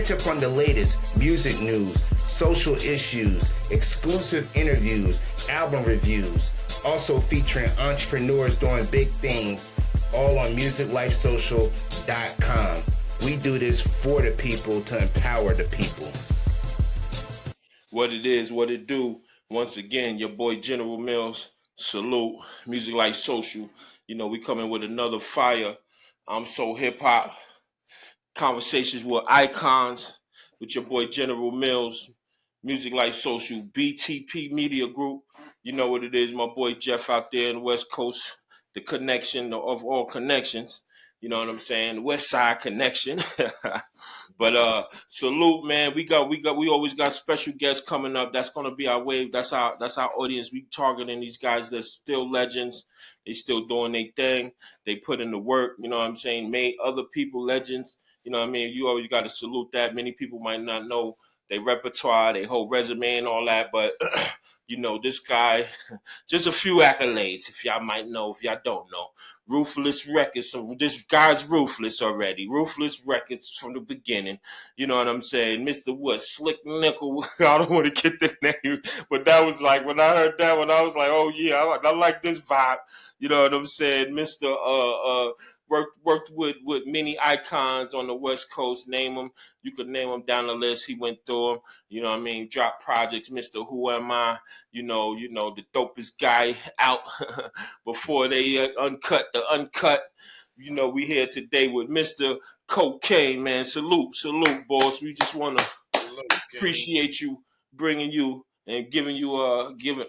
Catch up on the latest music news, social issues, exclusive interviews, album reviews, also featuring entrepreneurs doing big things, all on musiclifesocial.com. We do this for the people to empower the people. What it is, what it do. Once again, your boy General Millz. Salute. Music Life Social. You know, we coming with another fire. I'm So HipHop. Conversations with icons with your boy General Millz. Music Life Social. BTP Media Group. You know what it is, my boy Jeff out there in the West Coast. The connection of all connections. You know what I'm saying? The West Side connection. But salute, man. We always got special guests coming up. That's gonna be our wave. That's our audience. We targeting these guys that's still legends. They still doing their thing. They put in the work, you know what I'm saying? Made other people legends. You know what I mean? You always gotta salute that. Many people might not know their repertoire, their whole resume and all that, but you know, this guy, just a few accolades, if y'all might know, if y'all don't know. Ruthless Records. So this guy's ruthless already. Ruthless Records from the beginning. You know what I'm saying? Mr. What? Slick Nickel. I don't want to get the name, but that was like, when I heard that one, I was like, oh yeah, I like this vibe. You know what I'm saying? Mr. Worked with many icons on the West Coast. Name them. You could name them down the list. He went through them. You know what I mean? Drop projects. Mr. Who Am I? You know, the dopest guy out before they uncut the uncut. You know, we here today with Mr. KoKane, man. Salute, boss. We just want to appreciate you bringing you and giving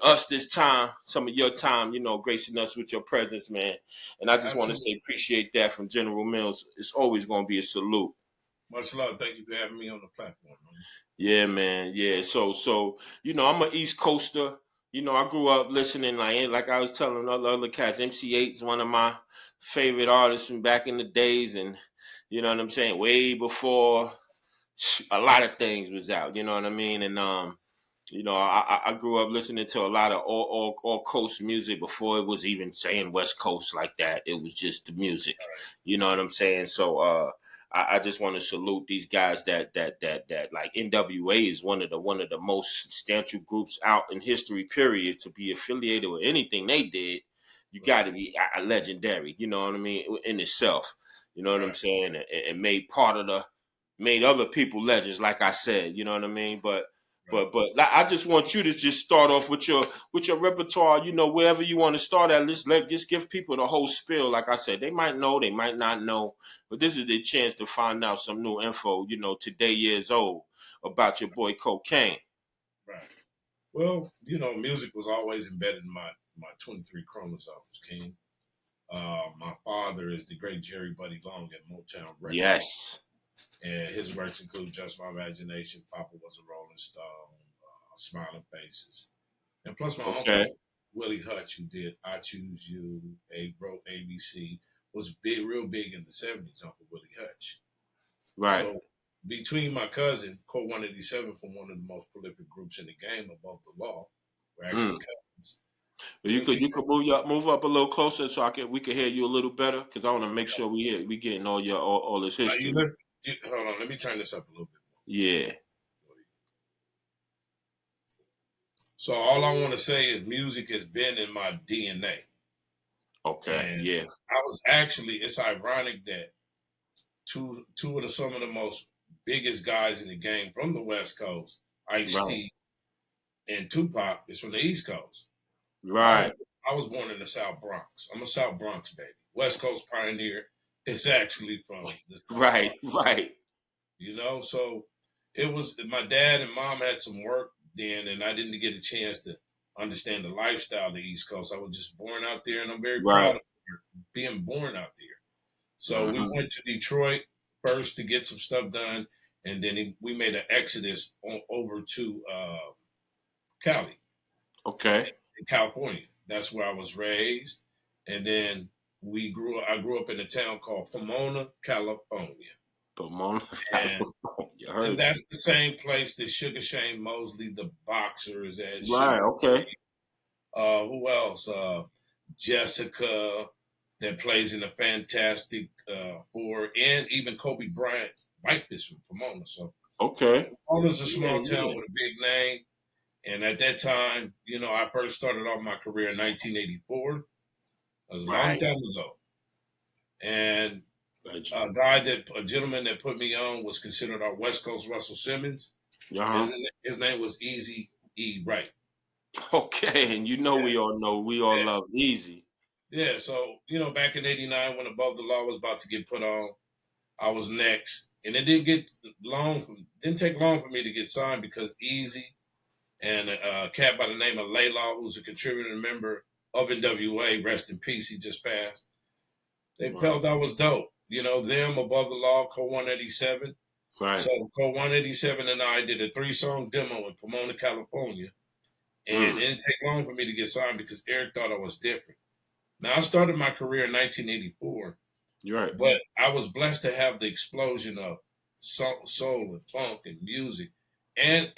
us this time, some of your time, you know, gracing us with your presence, man. And I just want to say appreciate that from General Millz. It's always going to be a salute. Much love. Thank you for having me on the platform, man. Yeah, man. Yeah. So, you know, I'm an East Coaster. You know, I grew up listening, like I was telling other cats, MC8 is one of my favorite artists from back in the days. And, you know what I'm saying? Way before a lot of things was out, you know what I mean? And, you know, I grew up listening to a lot of all coast music before it was even saying West Coast like that. It was just the music, you know what I'm saying? So, I just want to salute these guys that like NWA is one of the most substantial groups out in history, period, to be affiliated with anything they did. You got to be a legendary, you know what I mean, in itself. You know what I'm saying? And made other people legends, like I said, you know what I mean? But I just want you to just start off with your repertoire, you know, wherever you want to start at. Just give people the whole spiel. Like I said, they might know, they might not know, but this is their chance to find out some new info, you know, today years old about your boy KoKane. Right. Well, you know, music was always embedded in my 23 chromosomes, King. My father is the great Jerry Buddy Long at Motown Records. Yes. And his works include Just My Imagination, Papa Was a Rolling Stone, Smiling Faces. And plus my uncle, Willie Hutch, who did I Choose You, wrote ABC, was real big in the 70s, Uncle Willie Hutch. Right. So between my cousin, Code 187 from one of the most prolific groups in the game, Above the Law, we're actually cousins. You could move up a little closer so we can hear you a little better, because I want to make sure we getting all this history. Hold on, let me turn this up a little bit more. Yeah. So all I want to say is music has been in my DNA. Okay. And yeah. It's ironic that two of some of the most biggest guys in the game from the West Coast, Ice-T and Tupac, is from the East Coast. Right. I was born in the South Bronx. I'm a South Bronx baby. West Coast pioneer. It's actually from the South right. You know, so it was, my dad and mom had some work then, and I didn't get a chance to understand the lifestyle of the East Coast. I was just born out there, and I'm very proud of being born out there. So we went to Detroit first to get some stuff done, and then we made an exodus over to Cali. Okay. In California. That's where I was raised. And then I grew up in a town called Pomona, California. Pomona, and that's the same place that Sugar Shane Mosley, the boxer, is at. Right, okay. Who else? Jessica, that plays in the Fantastic Four, and even Kobe Bryant white bitch from Pomona. So Okay. Pomona's a small Yeah, town yeah. with a big name. And at that time, you know, I first started off my career in 1984. That was a long Right. time ago. And Legend. a gentleman that put me on was considered our West Coast Russell Simmons. Uh-huh. His name was Easy E. Wright. Okay, and you know Yeah, we all yeah, love Easy. yeah. So you know, back in '89 when Above the Law was about to get put on, I was next, and it didn't take long for me to get signed because Easy and a cat by the name of Laylaw, who's a contributing member of NWA, rest in peace, he just passed. They Right. felt that was dope. You know, them, Above the Law, Co 187. Right. So Co 187 and I did a 3-song demo in Pomona, California. And it Mm. didn't take long for me to get signed because Eric thought I was different. Now, I started my career in 1984, You're right. but I was blessed to have the explosion of soul and funk and music and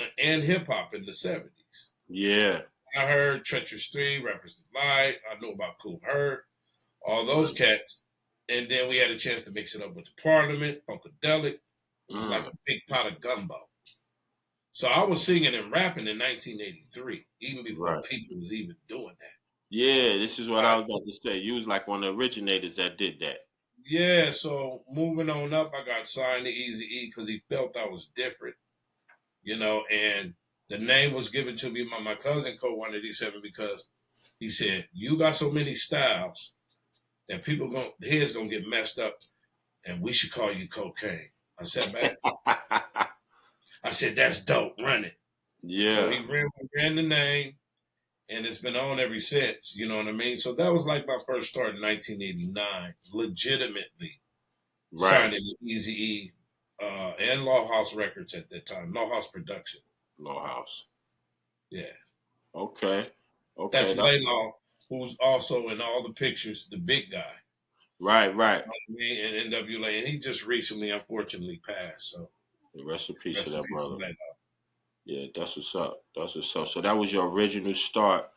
hip hop in the 70s. Yeah. I heard Treacherous 3, Rappers Delight. I knew about Cool Herc, all those Right. cats. And then we had a chance to mix it up with the Parliament, Funkadelic. It was like Mm. a big pot of gumbo. So I was singing and rapping in 1983, even before Right. people was even doing that. Yeah, this is what I Right. was about to say. You was like one of the originators that did that. Yeah, so moving on up, I got signed to Easy E because he felt I was different, you know, and the name was given to me by my cousin, Co 187, because he said, you got so many styles that heads gonna get messed up, and we should call you KoKane. I sat back, I said, that's dope, run it. So Yeah. he ran the name, and it's been on ever since. You know what I mean? So that was like my first start in 1989, legitimately Right. signing with Easy E and Law House Records at that time, Law House Production. Low House. Yeah, Okay. Okay. that's That's Laylaw, who's also in all the pictures, the big guy. right. Right. Me and NWA, and he just recently, unfortunately, passed. So Rest in peace to rest in that peace to brother. Laylaw. Yeah, that's what's up. That's what's up. So that was your original start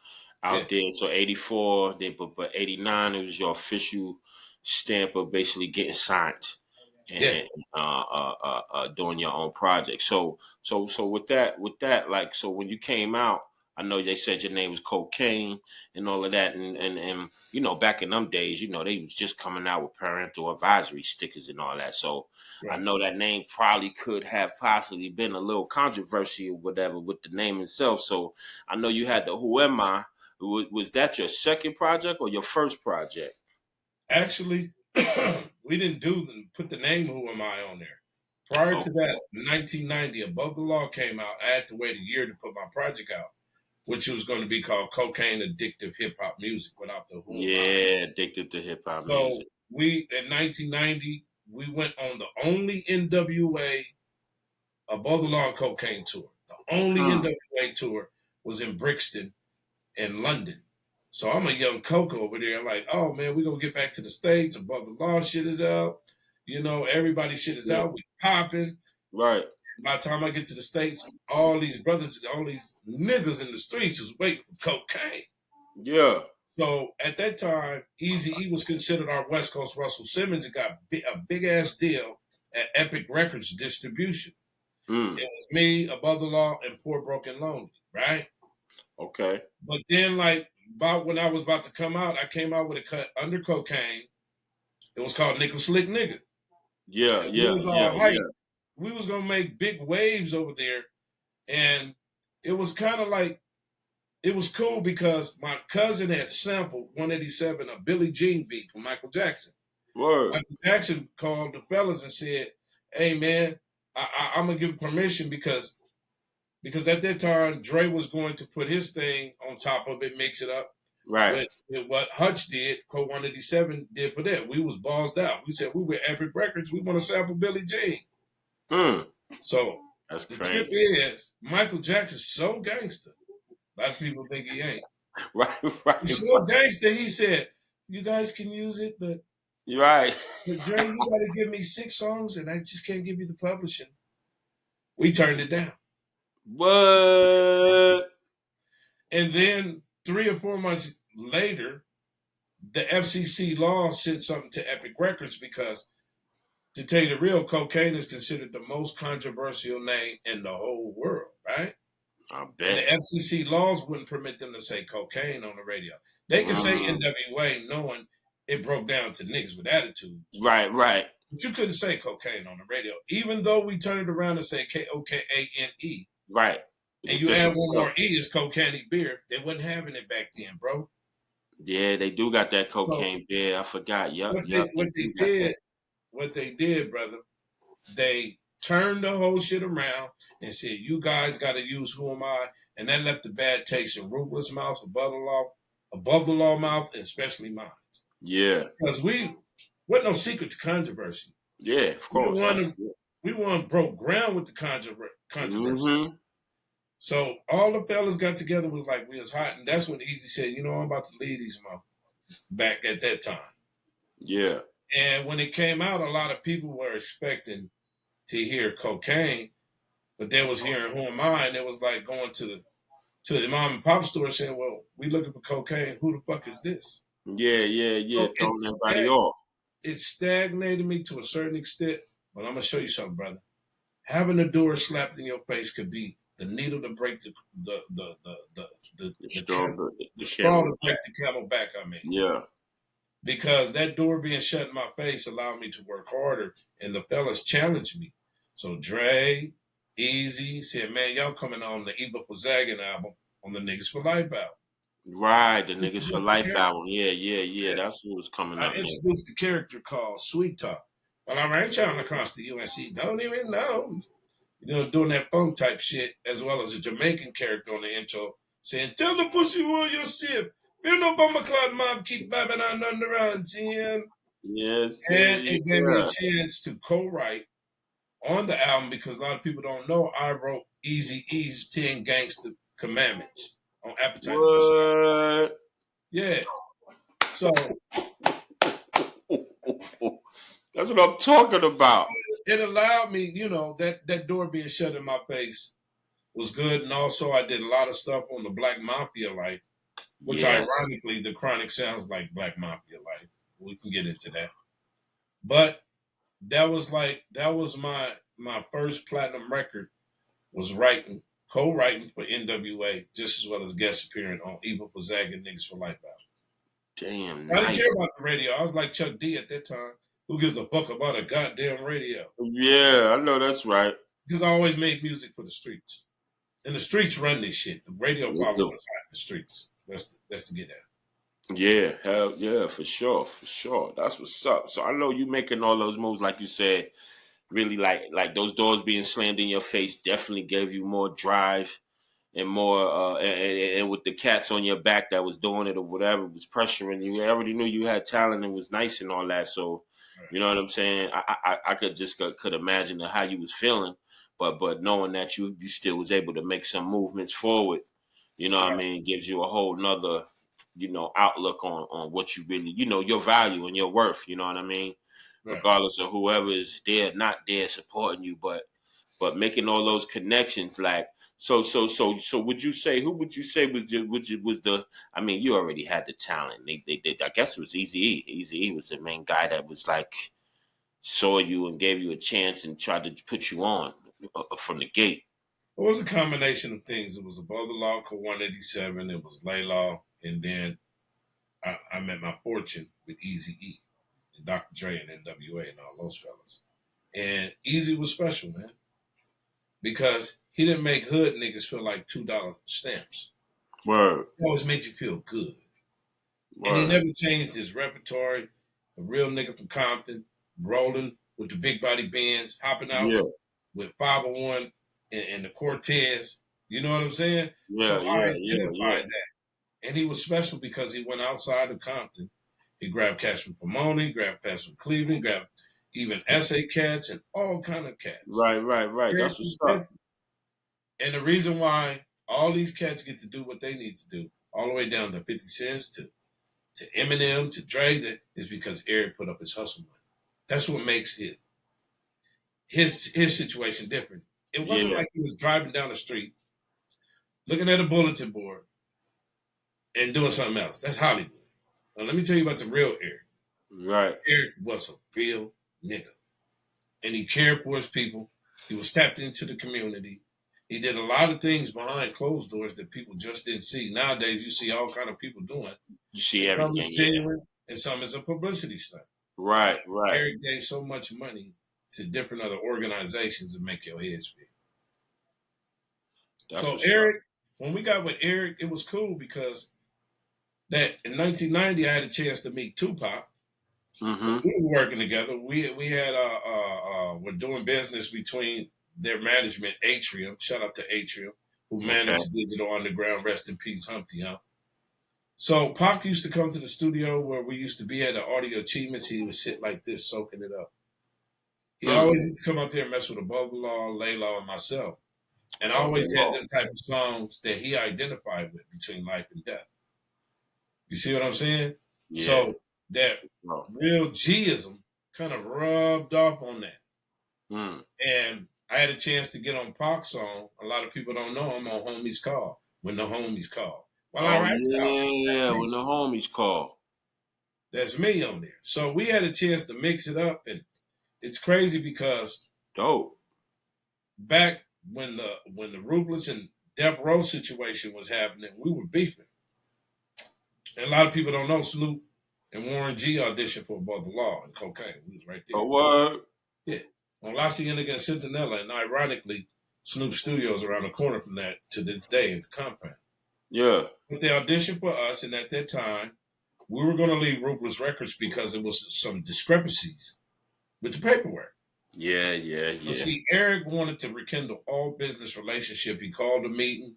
Yeah, out there. So 84, then but 89, it was your official stamp of basically getting signed yeah. and doing your own project. So with that, like so when you came out, I know they said your name was KoKane and all of that, and you know back in them days, you know they was just coming out with parental advisory stickers and all that. So I Right. know that name probably could have possibly been a little controversy or whatever with the name itself. So I know you had the Who Am I? Was that your second project or your first project? Actually, we didn't put the name Who Am I on there. Prior to Okay. that, in 1990, Above the Law came out. I had to wait a year to put my project out, which was going to be called KoKane Addictive Hip Hop Music without the Who Am I. Yeah, addicted to hip hop So music. in 1990, we went on the only NWA Above the Law and KoKane tour. The only Mm, NWA tour was in Brixton in London. So I'm a young Coco over there, like, oh man, we're gonna get back to the States. Above the Law shit is out. You know, everybody shit is yeah, out. We popping. right. By the time I get to the States, all these brothers, all these niggas in the streets was waiting for cocaine. Yeah. So at that time, Easy E was considered our West Coast Russell Simmons and got a big ass deal at Epic Records distribution. Mm, It was me, Above the Law, and Poor Broken Lonely, right? okay. But then, like, about when I was about to come out, I came out with a cut under KoKane. It was called Nickel Slick Nigga. Yeah, And we yeah, was yeah, all hype. yeah. We was gonna make big waves over there. And it was kind of like, it was cool because my cousin had sampled 187, a Billie Jean beat from Michael Jackson. Word. Michael Jackson called the fellas and said, hey man, I'm gonna give permission because at that time Dre was going to put his thing on top of it, mix it up Right. with what Hutch did, Code 187 did for that. We was ballsed out. We said we were Epic Records. We want to sample Billie Jean. Mm, So that's the trip crazy. is Michael Jackson's so gangster. A lot of people think he ain't. Right, right, He's right. so gangster. He said, "You guys can use it, but You're right. Dre, you got to give me 6 songs, and I just can't give you the publishing." We turned it down, What? and then 3 or 4 months later, the FCC law sent something to Epic Records because to tell you the real, KoKane is considered the most controversial name in the whole world, right? I And bet. the FCC laws wouldn't permit them to say KoKane on the radio. They can say NWA knowing it broke down to niggas with attitudes. Right, right. But you couldn't say KoKane on the radio, even though we turn it around and say KoKane. Right. And you add one more E, is KoKane beer. They wasn't having it back then, bro. Yeah, they do got that cocaine beer. I forgot. Yup, yup. What they did, brother, they turned the whole shit around and said, you guys got to use Who Am I? And that left the bad taste in Ruthless mouth, above the law mouth, and especially mine. Yeah. Because we wasn't no secret to controversy. Yeah, of course. We broke ground with the controversy. So all the fellas got together and was like, we was hot. And that's when Easy said, you know, I'm about to leave these motherfuckers back at that time. Yeah. And when it came out, a lot of people were expecting to hear KoKane, but they was hearing Who Am I? And it was like going to the mom and pop store saying, well, we looking for KoKane. Who the fuck is this? Yeah. So throwing everybody off. It stagnated me to a certain extent, but I'm going to show you something, brother. Having a door slapped in your face could be the needle to break the straw to break the camel back, I mean. Yeah. Because that door being shut in my face allowed me to work harder, and the fellas challenged me. So Dre, Easy said, man, y'all coming on the Ep3 album on the Niggas for Life album. Right, the Niggas for Life album. Yeah. That's what was coming up. I introduced a character called Sweet Talk. Well, I ran trying across the UNC, don't even know. You know, doing that funk type shit, as well as a Jamaican character on the intro saying, tell the pussy where you sip. Feel no bummer cloud mob, keep bobbing on underground, seeing. Yes. And it gave me a chance to co-write on the album because a lot of people don't know I wrote Eazy-E's 10 Gangster Commandments on Appetite. What? Yeah. So that's what I'm talking about. It allowed me, you know, that door being shut in my face was good. And also I did a lot of stuff on the Black Mafia life, which ironically, the Chronic sounds like Black Mafia life. We can get into that. But that was my first platinum record was co-writing for NWA, just as well as guest appearing on Ep3 and Niggas for Life album. Damn, I didn't care about the radio. I was like Chuck D at that time. Who gives a fuck about a goddamn radio? Yeah, I know that's right. Because I always made music for the streets. And the streets run this shit. The radio probably was like the streets. That's to get at. Yeah, hell yeah, for sure. That's what's up. So I know you making all those moves, like you said, really like those doors being slammed in your face definitely gave you more drive and more and with the cats on your back that was doing it or whatever was pressuring you. I already knew you had talent and was nice and all that. So you know what I'm saying? I could imagine how you was feeling, but knowing that you still was able to make some movements forward, you know what I mean, gives you a whole nother, you know, outlook on what you really, you know, your value and your worth, you know what I mean? Regardless of whoever is there, not there supporting you, but making all those connections, like so would you say who would you say was the I mean, you already had the talent. They I guess it was Eazy-E. Eazy-E was the main guy that was like saw you and gave you a chance and tried to put you on from the gate. It was a combination of things. It was Above the Law, Code 187. It was Lay Law, and then I met my fortune with Eazy-E and Dr. Dre and NWA and all those fellas. And Easy was special, man, because he didn't make hood niggas feel like $2 stamps. Word. He always made you feel good. Word. And he never changed his repertoire. A real nigga from Compton, rolling with the big body bands, hopping out with 501 and the Cortez. You know what I'm saying? So I identified that. And he was special because he went outside of Compton. He grabbed cats from Pomona, grabbed cats from Cleveland, grabbed even SA cats and all kind of cats. Right. That's what's up. And the reason why all these cats get to do what they need to do, all the way down to 50 Cent to Eminem to Dre, is because Eric put up his hustle money. That's what makes his situation different. It wasn't like he was driving down the street, looking at a bulletin board, and doing something else. That's Hollywood. Now, let me tell you about the real Eric. Right. Eric was a real nigga. and he cared for his people. He was tapped into the community. He did a lot of things behind closed doors that people just didn't see. Nowadays, you see all kind of people doing. You see And some everything, is genuine, and some is a publicity stunt. Right, right. Eric gave so much money to different other organizations to make your head spin. So Eric, when we got with Eric, it was cool because that in 1990 I had a chance to meet Tupac. Mm-hmm. We were working together. We had we're doing business between their management, Atrium. Shout out to Atrium, who managed Digital Underground. Rest in peace, Humpty Hump. So Pac used to come to the studio where we used to be at the Audio Achievements. He would sit like this, soaking it up. He always used to come up there and mess with Above the Law, Laylaw, and myself. And I always had them type of songs that he identified with between life and death. You see what I'm saying? Yeah. So that real G-ism kind of rubbed off on that. Mm. And I had a chance to get on Pac's song. A lot of people don't know I'm on Homies Call, When the Homies Call. When the homies call. That's me on there. So we had a chance to mix it up, and it's crazy because back when the Ruthless and Death Row situation was happening, we were beefing. And a lot of people don't know Snoop and Warren G auditioned for Above the Law and KoKane. We was right there. Oh, what? Yeah. On La Cienega against Centinela, and ironically, Snoop Studios around the corner from that to this day at the compound. Yeah. But they auditioned for us, and at that time, we were going to leave Ruthless Records because there was some discrepancies with the paperwork. Yeah. You see, Eric wanted to rekindle all business relationship. He called a meeting,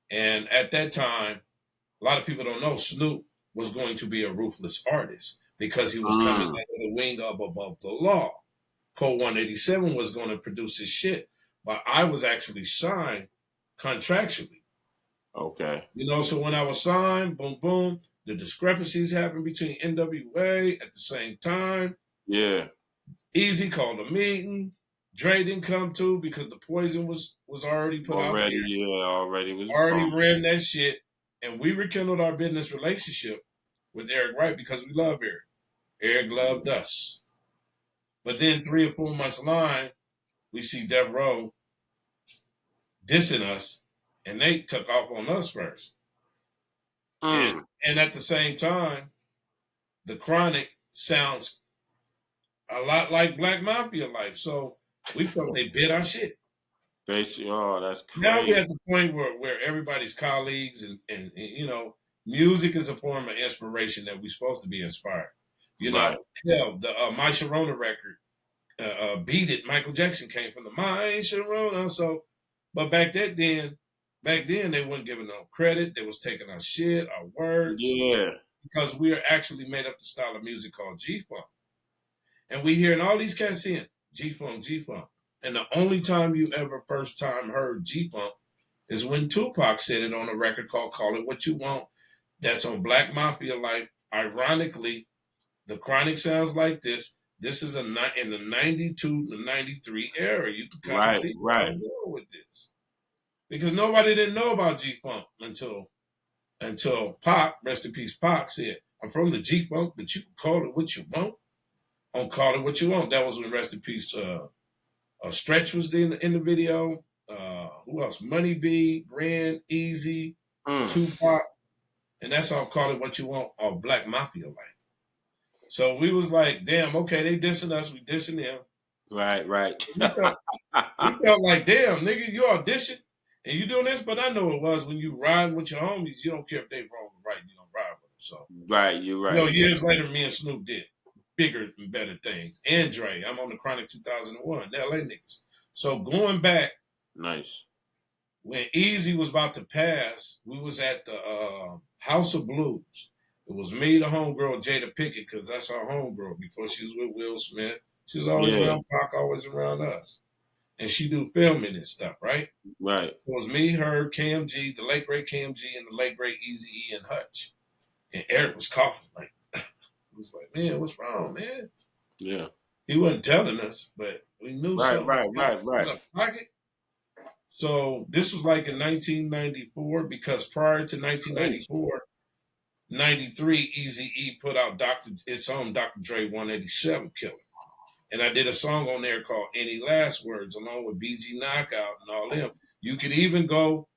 and at that time, a lot of people don't know Snoop was going to be a Ruthless artist because he was coming under the wing of Above the Law. Code 187 was going to produce his shit, but I was actually signed contractually. Okay. You know, so when I was signed, boom, boom, the discrepancies happened between NWA at the same time. Yeah. Easy called a meeting. Dre didn't come to because the poison was already put out there. Yeah, already ran that shit. And we rekindled our business relationship with Eric Wright because we love Eric. Eric loved us. But then 3 or 4 months line, we see Death Row dissing us, and they took off on us first. And at the same time, the Chronic sounds a lot like Black Mafia Life. So we felt they bit our shit. Basically, that's crazy. Now we're at the point where everybody's colleagues and you know, music is a form of inspiration that we're supposed to be inspired. You know, hell, the My Sharona record, Beat It, Michael Jackson came from the My Sharona. So, but back then they weren't giving no credit. They was taking our shit, our words. Yeah. Because we are actually made up the style of music called G-Funk. And we hearing all these cats saying G-Funk, G-Funk. And the only time you ever first time heard G-Funk is when Tupac said it on a record called Call It What You Want. That's on Black Mafia Life. Ironically, the Chronic sounds like this. This is in the 92 to 93 era. You can kind of see what's going on with this. Because nobody didn't know about G-Funk until Pac, rest in peace, Pac said, I'm from the G-Funk, but you can call it what you want. On Call It What You Want. That was when rest in peace, Stretch was in the video. Who else? Money B, Ren, Easy, Tupac. And that's all Call It What You Want, or Black Mafia Life. So we was like, damn, okay, they dissing us, we dissing them. Right. We felt like, damn, nigga, you audition and you doing this, but I know it was when you riding with your homies, you don't care if they wrong or right, you don't ride with them. So you're right. You know, years later, me and Snoop did bigger and better things. And Dre, I'm on the Chronic 2001, the LA niggas. So going back, nice. When Easy was about to pass, we was at the House of Blues. It was me, the homegirl, Jada Pickett, because that's our homegirl before she was with Will Smith. She was always around Pac, always around us. And she do filming and stuff, right? Right. It was me, her, KMG, the late great KMG, and the late great Eazy-E and Hutch. And Eric was coughing like, I was like, man, what's wrong, man? Yeah. He wasn't telling us, but we knew something. Right. So this was like in 1994, because prior to 1994, 93, Eazy-E put out its own Dr. Dre 187 Killer. And I did a song on there called Any Last Words, along with BG Knockout and all them. You could even go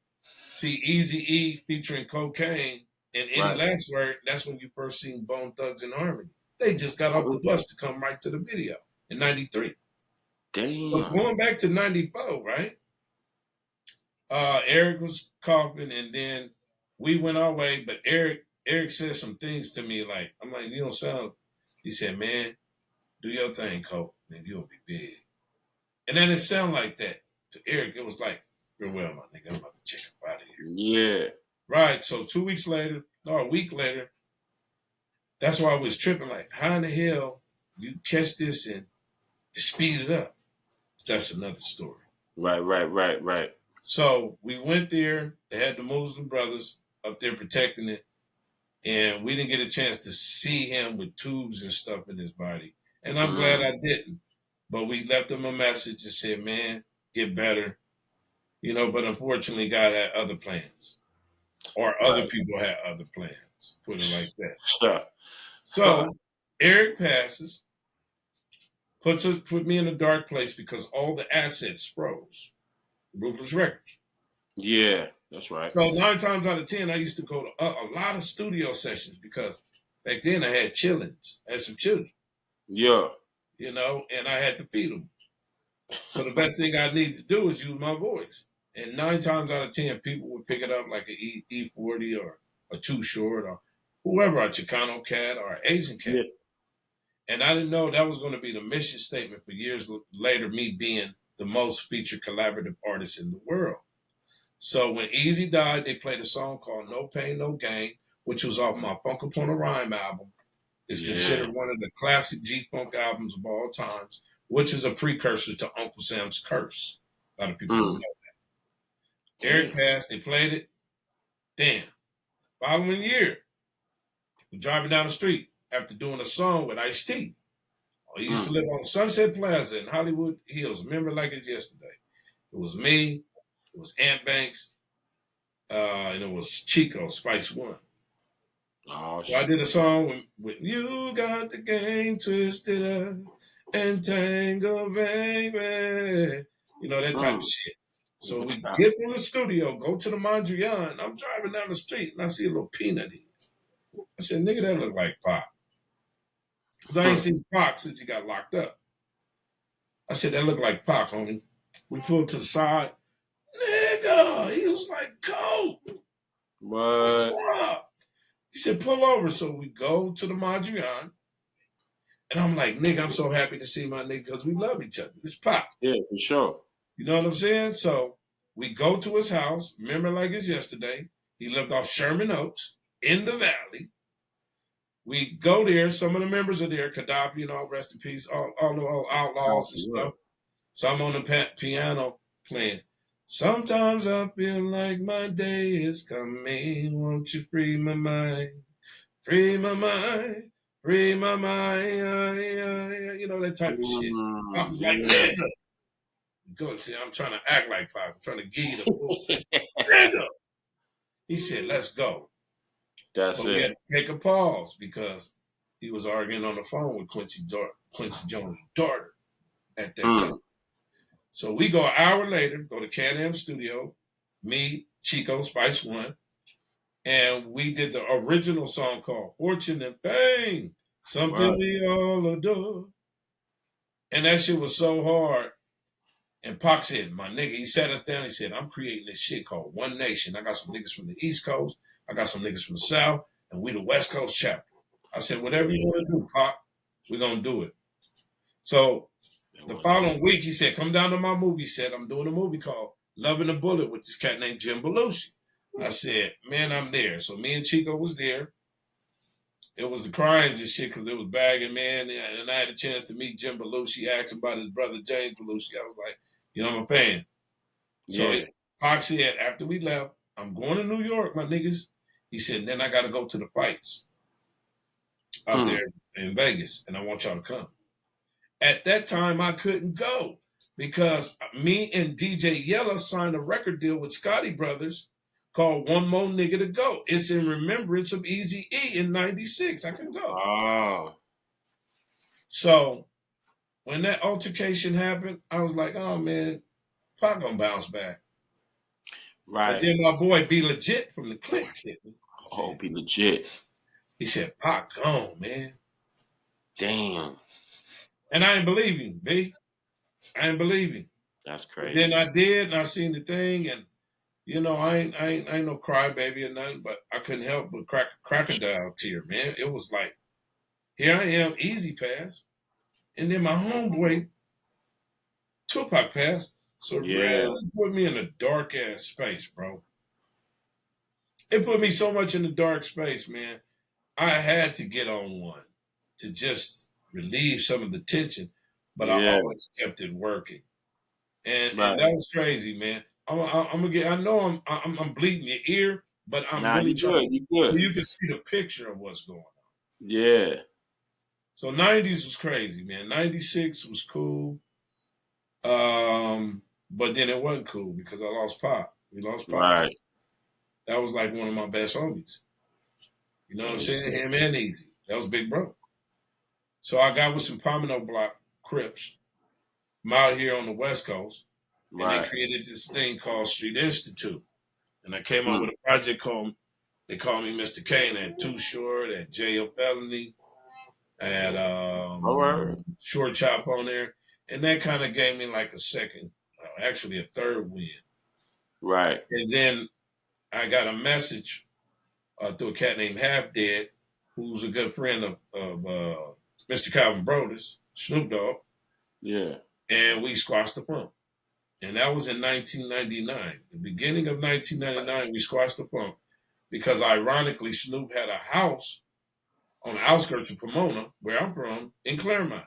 see Eazy-E featuring KoKane and Any Last Word. That's when you first seen Bone Thugs and Harmony. They just got off the bus to come right to the video in 93. Damn. So going back to 94, right? Eric was coughing, and then we went our way, but Eric said some things to me like, I'm like, you don't sound, he said, man, do your thing, Coke, and you'll be big. And then it sounded like that. To Eric, it was like, you're well, my nigga, I'm about to check up out of here. Yeah. Right, so a week later, that's why I was tripping, like, how in the hell you catch this and speed it up? That's another story. Right. So we went there. They had the Muslim brothers up there protecting it. And we didn't get a chance to see him with tubes and stuff in his body. And I'm glad I didn't. But we left him a message and said, man, get better. You know, but unfortunately, God had other plans. Or other people had other plans. Put it like that. Sure. So Eric passes. Put me in a dark place because all the assets froze. Ruthless Records. Yeah, that's right. So 9 times out of 10, I used to go to a lot of studio sessions because back then I had chillins. I had some children. Yeah. You know, and I had to feed them. So the best thing I need to do is use my voice. And 9 times out of 10, people would pick it up like an E40 or a Too Short or whoever, a Chicano cat or an Asian cat. Yeah. And I didn't know that was going to be the mission statement for years later, me being the most featured collaborative artist in the world. So when Eazy died, they played a song called No Pain, No Gain, which was off my Funk Upon a Rhyme album. It's considered one of the classic G-Funk albums of all times, which is a precursor to Uncle Sam's Curse. A lot of people don't know that. Eric passed, they played it. Damn. Following year, we're driving down the street after doing a song with Ice-T. He used to live on Sunset Plaza in Hollywood Hills. Remember like it's yesterday. It was me, it was Ant Banks, and it was Chico, Spice One. Oh, so I did a song with You Got the Game Twisted Up and Tango, baby. You know, that type of shit. So we get from the studio, go to the Mondrian. I'm driving down the street, and I see a little peanut here. I said, nigga, that look like Pop. Because I ain't seen Pac since he got locked up. I said, that look like Pac, homie. We pulled to the side. Nigga, he was like, Coke. What? He said, pull over. So we go to the Mondrian. And I'm like, nigga, I'm so happy to see my nigga because we love each other. It's Pac. Yeah, for sure. You know what I'm saying? So we go to his house. Remember like it's yesterday. He lived off Sherman Oaks in the valley. We go there. Some of the members are there. Gaddafi and all, rest in peace. All the outlaws and stuff. So I'm on the piano playing. Sometimes I feel like my day is coming. Won't you free my mind? Free my mind. Free my mind. You know, that type of shit. I was like, nigga. Go see, I'm trying to act like Pop. I'm trying to give you the bullshit. Nigga. He said, let's go. But we had to take a pause because he was arguing on the phone with Quincy Jones' daughter at that time. So we go an hour later, go to Can-Am Studio, me, Chico, Spice One, and we did the original song called Fortune and Fame, something we all adore. And that shit was so hard. And Pac said, my nigga, he sat us down, he said, I'm creating this shit called One Nation. I got some niggas from the East Coast. I got some niggas from the South, and we the West Coast chapter. I said, whatever you want to do, Pop, we're going to do it. So the following week, he said, come down to my movie set. I'm doing a movie called Loving a Bullet with this cat named Jim Belushi. I said, man, I'm there. So me and Chico was there. It was the crying and shit because it was bagging, man. And I had a chance to meet Jim Belushi, asked him about his brother, James Belushi. I was like, you know, I'm a fan. So Pac said, after we left, I'm going to New York, my niggas. He said, then I got to go to the fights out there in Vegas, and I want y'all to come. At that time, I couldn't go because me and DJ Yella signed a record deal with Scotty Brothers called One More Nigga to Go. It's in remembrance of Eazy-E in 96. I couldn't go. Oh. So when that altercation happened, I was like, oh man, Pac gonna bounce back. Right. But then my boy Be Legit from the clique hit me. Oh, Be Legit. He said, Pac gone, man. Damn. And I ain't believe him, B. I ain't believe him. That's But crazy. then I did, and I seen the thing, and you know, I ain't no crybaby or nothing, but I couldn't help but crack a crocodile tear, man. It was like, here I am, easy pass. And then my homeboy, Tupac passed. So it really put me in a dark ass space, bro. It put me so much in the dark space, man. I had to get on one to just relieve some of the tension, but I always kept it working. And that was crazy, man. I'm gonna get. I know I'm bleeding your ear, but I'm really trying. You good. So you can see the picture of what's going on. Yeah. So '90s was crazy, man. '96 was cool, but then it wasn't cool because I lost Pop. We lost Pop. Right. That was like one of my best homies. You know what I'm saying? Him and Easy. That was Big Bro. So I got with some Pomino Block Crips. I'm out here on the West Coast. And they created this thing called Street Institute. And I came up with a project called, they called me Mr. Kane. I had Too Short, I had J.O. Felony, I had Short Chop on there. And that kind of gave me like a second, actually a third win. Right. And then I got a message through a cat named Half Dead, who's a good friend of Mr. Calvin Brodus, Snoop Dogg. Yeah. And we squashed the pump. And that was in 1999. The beginning of 1999, we squashed the pump because, ironically, Snoop had a house on the outskirts of Pomona, where I'm from, in Claremont.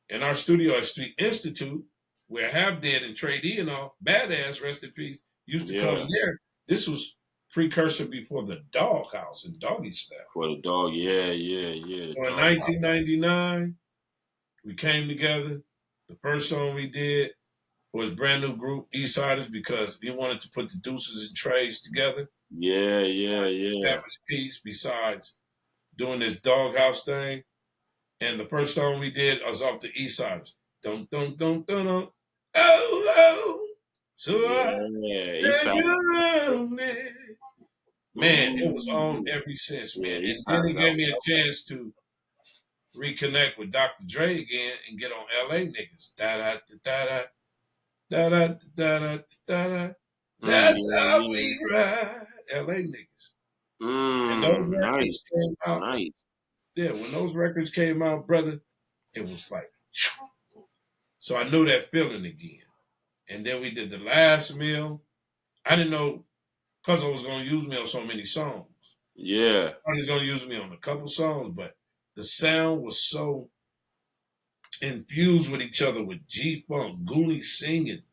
And our studio at Street Institute, where Half Dead and Trey D and all, Badass, rest in peace, used to come there. This was precursor before the Dog House and Doggy Style. For the dog, yeah. So in 1999, we came together. The first song we did was brand new group, Eastsiders, because we wanted to put the Deuces and Trays together. Yeah. That was peace besides doing this Doghouse thing. And the first song we did was off the Eastsiders. Dun dun dun dun dun. Oh. So man, it was on ever since, man. And then it gave me a chance to reconnect with Dr. Dre again and get on LA niggas. Da-da-da-da-da. That's how we ride. LA niggas. And those records came out. Yeah, when those records came out, brother, it was like, so I knew that feeling again. And then we did the last meal. I didn't know because I was going to use me on so many songs. Yeah. I was going to use me on a couple songs, but the sound was so infused with each other with G-Funk, Goonie singing.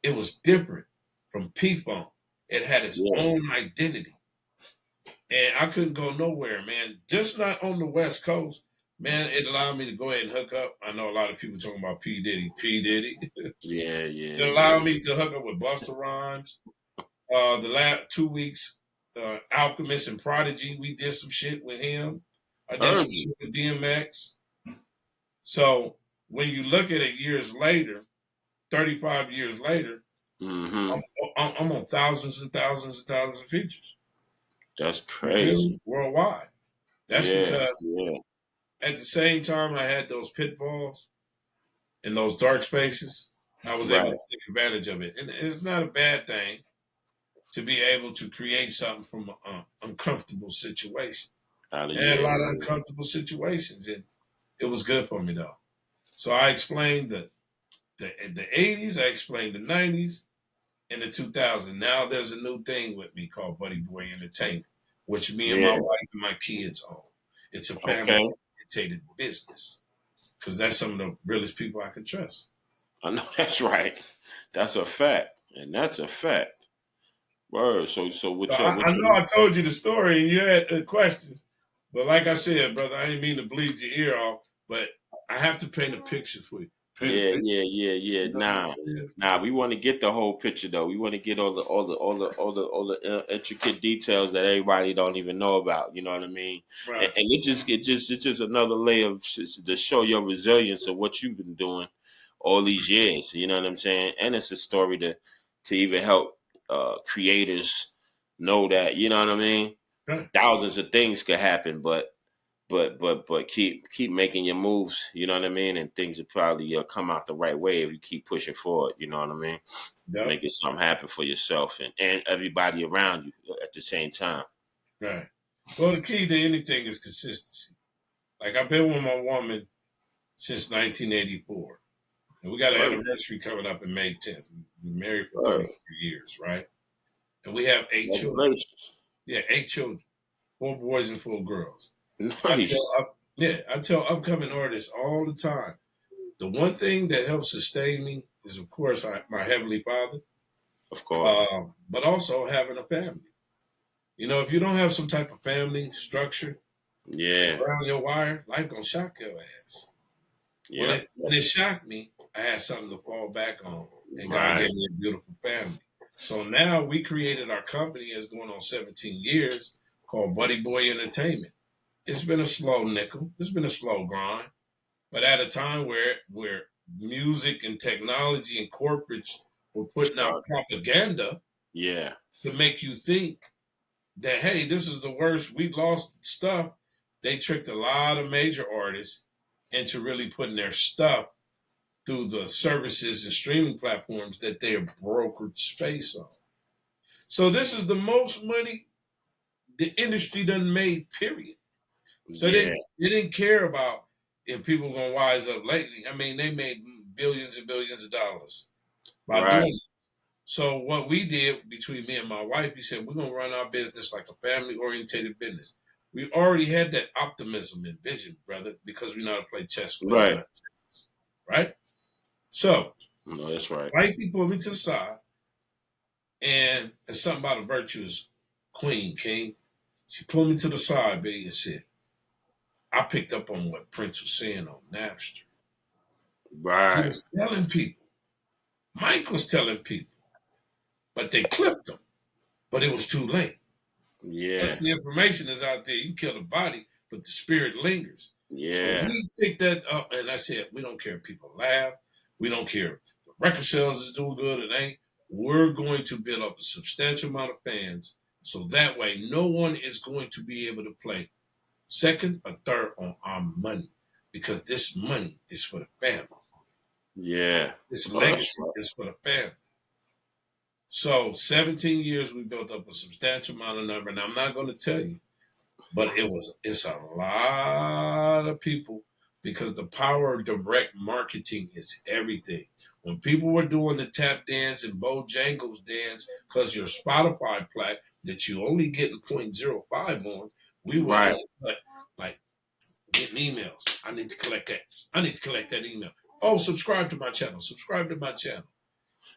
It was different from P-Funk. It had its own identity. And I couldn't go nowhere, man. Just not on the West Coast. Man, it allowed me to go ahead and hook up. I know a lot of people talking about P. Diddy. Yeah. It allowed me to hook up with Busta Rhymes. The last 2 weeks, Alchemist and Prodigy, we did some shit with him. I did some shit with DMX. So when you look at it years later, 35 years later, I'm on thousands and thousands and thousands of features. That's crazy. Worldwide. That's because at the same time I had those pitfalls and those dark spaces, I was able to take advantage of it. And it's not a bad thing to be able to create something from an uncomfortable situation. I had a lot of uncomfortable situations, and it was good for me, though. So I explained the 80s, I explained the 90s, and the 2000s. Now there's a new thing with me called Buddy Boy Entertainment, which me and my wife and my kids own. It's a family-oriented business because that's some of the realest people I can trust. I know that's right. That's a fact, and that's a fact. Word. So I know I told you the story and you had questions, but like I said, brother, I didn't mean to bleed your ear off, but I have to paint a picture for you. Paint a picture. Yeah. You know what Nah, I'm saying? nah. We want to get the whole picture though. We want to get all the intricate details that everybody don't even know about. You know what I mean? And, Right. and it's just another layer of to show your resilience of what you've been doing all these years. You know what I'm saying? And it's a story to even help creators know that. You know what I mean? Right. Thousands of things could happen, but keep making your moves, you know what I mean, and things will probably come out the right way if you keep pushing forward, you know what I mean, Yep. making something happen for yourself and everybody around you at the same time. Right. Well, the key to anything is consistency. Like I've been with my woman since 1984, and we got an Word, anniversary coming up in May 10th. We've been married for word. 33 years, right? And we have 8 children. Congratulations. Yeah, 8 children, 4 boys and 4 girls. Nice. I tell upcoming artists all the time. The one thing that helps sustain me is, of course, my heavenly Father, Of course. but also having a family. You know, if you don't have some type of family structure Yeah. around your wire, life gonna shock your ass. When Yeah. it shocked me, I had something to fall back on, and God Right. gave me a beautiful family. So now we created our company. It's going on 17 years, called Buddy Boy Entertainment. It's been a slow nickel. It's been a slow grind, but at a time where music and technology and corporates were putting out Start. propaganda Yeah. to make you think that, hey, this is the worst, we lost stuff. They tricked a lot of major artists into really putting their stuff through the services and streaming platforms that they have brokered space on. So this is the most money the industry done made, period. So Yeah. they didn't care about if people gonna wise up lately. I mean, they made billions and billions of dollars by Right. doing it. So what we did between me and my wife, we said we're gonna run our business like a family oriented business. We already had that optimism and vision, brother, because we know how to play chess well, Right. not chess, right? So No, that's right. wifey pulled me to the side, and it's something about a virtuous queen, king. She pulled me to the side, baby, and said, I picked up on what Prince was saying on Napster. He Right. was telling people. Mike was telling people, but they clipped him. But it was too late. Once Yeah. the information is out there, you can kill the body, but the spirit lingers. So Yeah. we picked that up, and I said, we don't care if people laugh. We don't care if the record sales is doing good or ain't. We're going to build up a substantial amount of fans, so that way no one is going to be able to play second or third on our money, because this money is for the family. Yeah. This Oh, that's legacy right. is for the family. So 17 years, we built up a substantial amount of number, and I'm not going to tell you, but it's a lot of people, because the power of direct marketing is everything. When people were doing the tap dance and Bojangles dance, because your Spotify plaque that you only getting 0.05 on, we were Right. on like getting emails. I need to collect that. I need to collect that email. Oh, subscribe to my channel. Subscribe to my channel.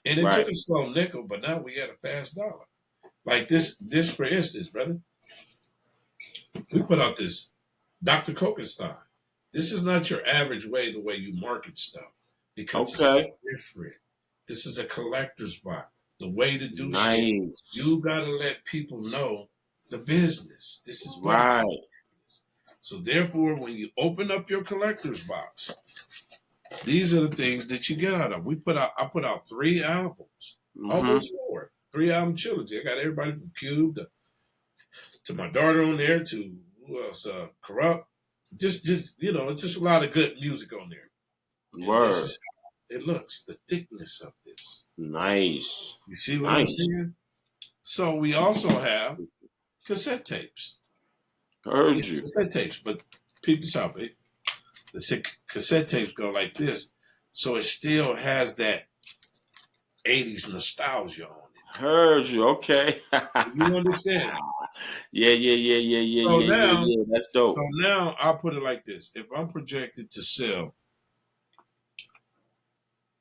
And it Right. took a slow nickel, but now we at a fast dollar. Like this for instance, brother, we put out this Dr. KoKane style. This is not your average way, the way you market stuff, because it's Okay. different. This is a collector's box. The way to do shit, Nice. you gotta let people know the business. This is what Right. business. So therefore, when you open up your collector's box, these are the things that you get out of. I put out 3 albums, Mm-hmm. almost 4, 3 album trilogy. I got everybody from Cube to my daughter on there, to who else? Corrupt. Just it's just a lot of good music on there. And this Word. is how it looks, the thickness of this. Nice. You see what I'm Nice. saying? So we also have cassette tapes. Heard you. Cassette tapes, but peep this out, babe. The cassette tapes go like this, so it still has that 80s nostalgia on it. Heard you. Okay. You understand? Yeah. That's dope. So now I'll put it like this. If I'm projected to sell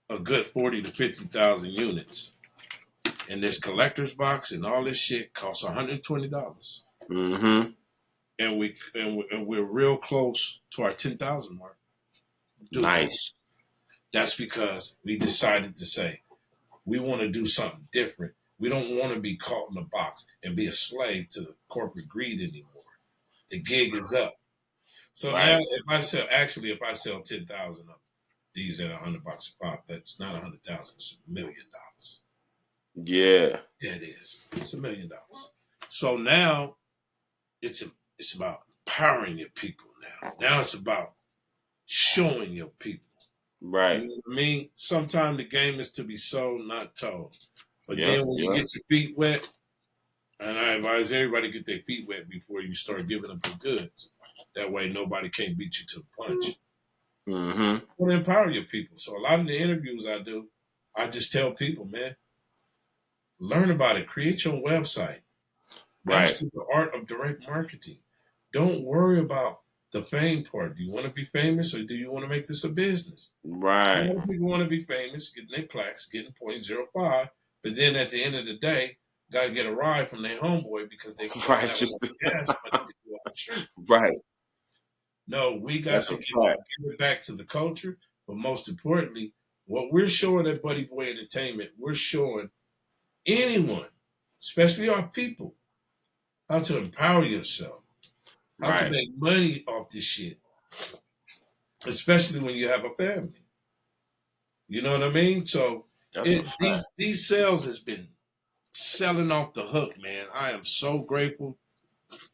a good 40 to 50,000 units, and this collector's box and all this shit costs $120, Mm-hmm. and we're real close to our 10,000 mark. Do it. Nice. That's because we decided to say we want to do something different. We don't want to be caught in a box and be a slave to the corporate greed anymore. The gig is up. So now, Right. if I sell 10,000 of these at $100 a pop, that's not 100,000. It's $1,000,000. Yeah. Yeah, it is. It's $1,000,000. So now it's it's about empowering your people. Now it's about showing your people. Right. You know what I mean? Sometimes the game is to be sold, not told. But Yep. then when you Yep. get your feet wet, and I advise everybody to get their feet wet before you start giving them the goods. That way nobody can't beat you to the punch. Mm-hmm. You want to empower your people. So a lot of the interviews I do, I just tell people, man, learn about it. Create your own website. Right. Master the art of direct marketing. Don't worry about the fame part. Do you want to be famous or do you want to make this a business? A Right. lot of people want to be famous, getting their plaques, getting .05, but then at the end of the day, got to get a ride from their homeboy because they don't Right. have Just enough gas money to go on the street. right. No, we got That's to a give fact. it back to the culture, but most importantly, what we're showing at Buddy Boy Entertainment, we're showing anyone, especially our people, how to empower yourself, how to Right. make money off this shit, especially when you have a family. You know what I mean? So That's a fact. these sales has been selling off the hook, man. I am so grateful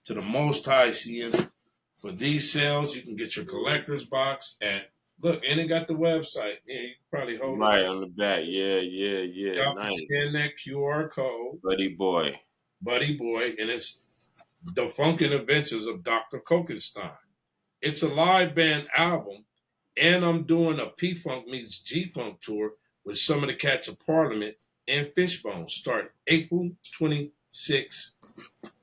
to the Most High CM for these sales. You can get your collector's box at look, and it got the website. Yeah, you can probably hold it Right up. on the back. Yeah. Yeah. Yeah. Y'all can Nice. scan that QR code, Buddy boy. Buddy Boy, and it's the Funkin' Adventures of Dr. KoKane. It's a live band album, and I'm doing a P Funk meets G Funk tour with some of the cats of Parliament and Fishbone. Start April 26th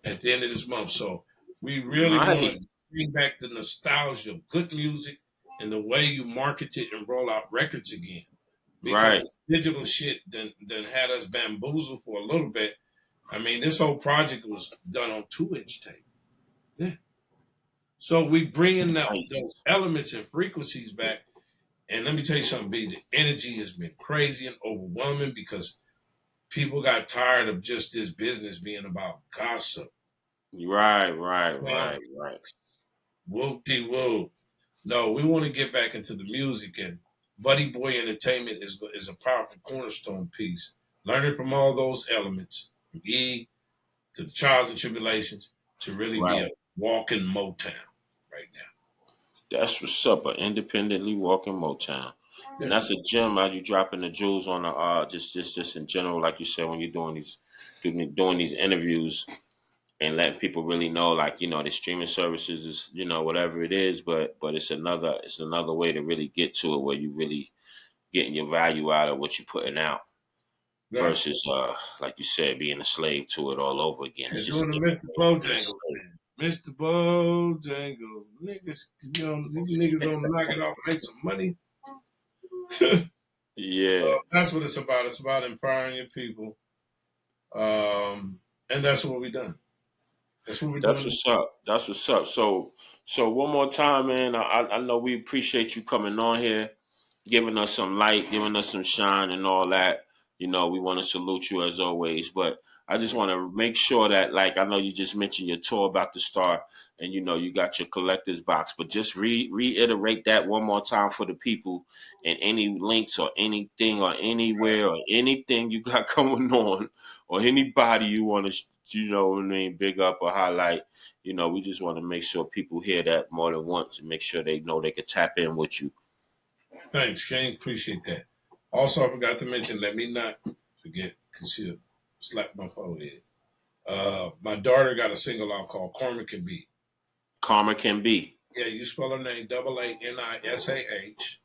at the end of this month. So we really want Nice. to bring back the nostalgia of good music and the way you market it and roll out records again. Because Right. this digital shit then had us bamboozled for a little bit. I mean, this whole project was done on 2-inch tape. Yeah. So we bringing Nice. those elements and frequencies back. And let me tell you something, B. The energy has been crazy and overwhelming because people got tired of just this business being about gossip. Right. Right. Well, Right. Right. whoop-de-whoop. No, we want to get back into the music, and Buddy Boy Entertainment is a powerful cornerstone piece. Learning from all those elements, from E to the trials and tribulations, to really be Right. a walking Motown right now. That's what's up. An independently walking Motown. And Yeah. that's a gem as you dropping the jewels on the just in general, like you said, when you're doing these interviews and letting people really know, like, the streaming services is, whatever it is, but it's another way to really get to it where you really getting your value out of what you're putting out Right. versus like you said, being a slave to it all over again. It's And just a doing the different Mr. way of being a Bojangles, slave. man. Mr. Bojangles. Niggas, these niggas don't knock it off and make some money. Yeah. That's what it's about. It's about empowering your people. And that's what we done. That's what we're That's doing. what's up. That's what's up. So one more time, man. I know we appreciate you coming on here, giving us some light, giving us some shine, and all that. We want to salute you as always. But I just want to make sure that, like, I know you just mentioned your tour about to start, and you got your collector's box. But just reiterate that one more time for the people, and any links or anything or anywhere or anything you got going on, or anybody you want to what I mean, big up or highlight. We just want to make sure people hear that more than once and make sure they know they can tap in with you. Thanks, Kane. Appreciate that. Also, I forgot to mention, let me not forget, because she'll slap my forehead. My daughter got a single out called Karma Can Be. Karma Can Be. Yeah, you spell her name AANISAH,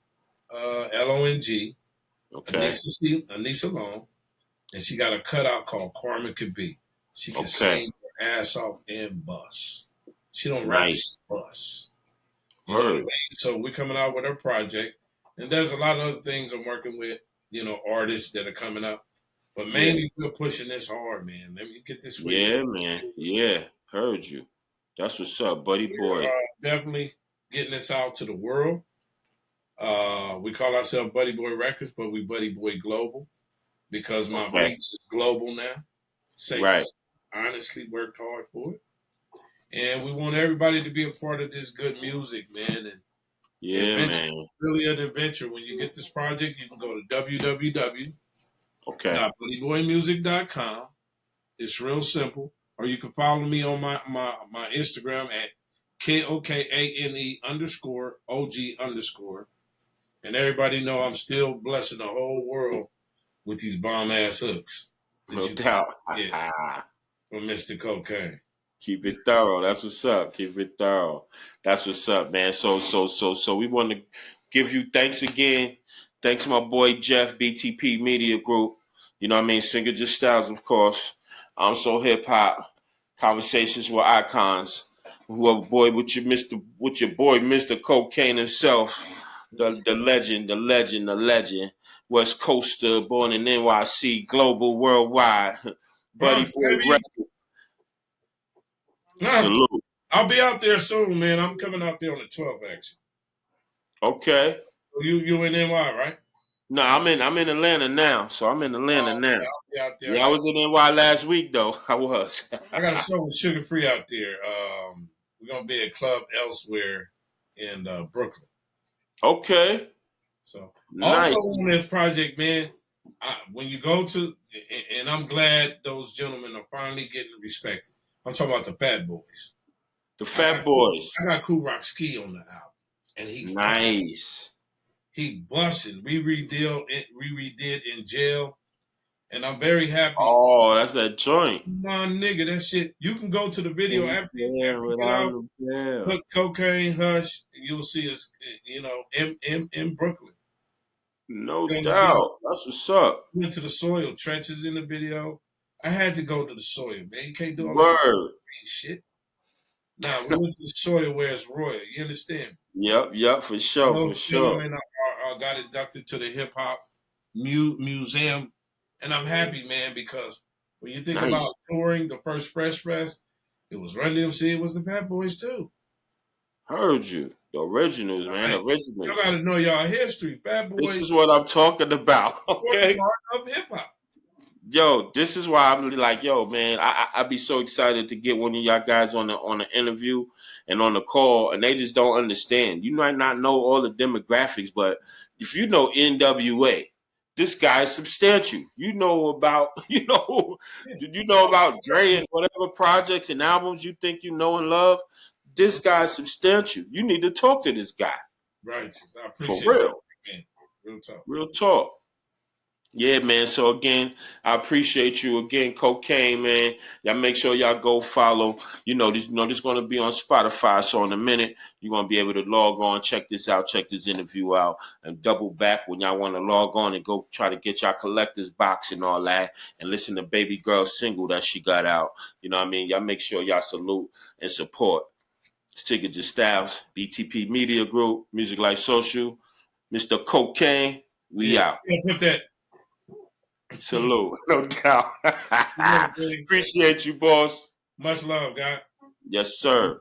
LONG, Okay. Anissa Long, and she got a cutout called Karma Can Be. She can Okay. sing her ass off and bust. She don't rap, she Nice. bust. You know what I Heard. mean? So we're coming out with her project. And there's a lot of other things I'm working with, artists that are coming up. But Yeah. mainly we're pushing this hard, man. Let me get this way. Yeah, man. Yeah. Heard you. That's what's up, buddy We're boy. definitely getting this out to the world. We call ourselves Buddy Boy Records, but we Buddy Boy Global because my reach is global now. Saints honestly worked hard for it. And we want everybody to be a part of this good music, man. And man. Really an adventure. When you get this project, you can go to www.buddyboymusic.com. It's real simple. Or you can follow me on my Instagram at KoKane_OG_. And everybody know I'm still blessing the whole world with these bomb ass hooks. No doubt. From Mr. KoKane. Keep it thorough. That's what's up. Keep it thorough. That's what's up, man. So we want to give you thanks again. Thanks to my boy Jeff, BTP Media Group. You know what I mean? Singer Just Stylez, of course. I'm So HipHop. Conversations with Icons. Who are boy with your boy Mr. KoKane himself. The legend. West Coaster, born in NYC, global, worldwide. Buddy Boy Records. Salute. I'll be out there soon, man. I'm coming out there on the 12th, actually. Okay. You in NY, right? No, I'm in Atlanta now. So I'm in Atlanta now. I'll be out there. Yeah, I was in NY last week though. I was. I got a show with Sugar Free out there. We're gonna be at Club Elsewhere in Brooklyn. Okay. So nice. Also on this project, man, when you go to, and I'm glad those gentlemen are finally getting respected. I'm talking about the Fat Boys. The Fat Boys. I got Cool Rock Ski on the album, and he nice. He busting. We redid in jail, and I'm very happy. Oh, that's that joint. My nigga, that shit. You can go to the video after you get out, put KoKane Hush, and you'll see us, you know, in Brooklyn. No doubt. That's what's up. Went to the soil trenches in the video. I had to go to the soil, man. You can't do all that shit. Nah, we went to the soil where it's royal. You understand? Yep, for sure, I got inducted to the Hip Hop Museum, and I'm happy, man, because when you think about touring the first Fresh Press, it was Run DMC, it was the Fat Boys too. Heard you. The originals, man. The originals. Y'all gotta know y'all history. Fat Boys. This is what I'm talking about. Okay. Part of hip hop. Yo, this is why I'm like, yo, man, I'd be so excited to get one of y'all guys on the interview and on the call, and they just don't understand. You might not know all the demographics, but if you know NWA, this guy is substantial. You know about Dre and whatever projects and albums you think you know and love. This guy is substantial. You need to talk to this guy. Right. I appreciate For real. It, man. Real talk. Real talk. Yeah, man. So again, I appreciate you again, KoKane, man. Y'all make sure y'all go follow. This gonna be on Spotify. So in a minute, you're gonna be able to log on, check this out, check this interview out, and double back when y'all want to log on and go try to get y'all collector's box and all that, and listen to Baby Girl's single that she got out. You know what I mean? Y'all make sure y'all salute and support Singer Just Stylez, BTP Media Group, Music Life Social, Mr. KoKane. We out. Put that. Salute, no doubt. Appreciate you, boss. Much love, guy. Yes, sir.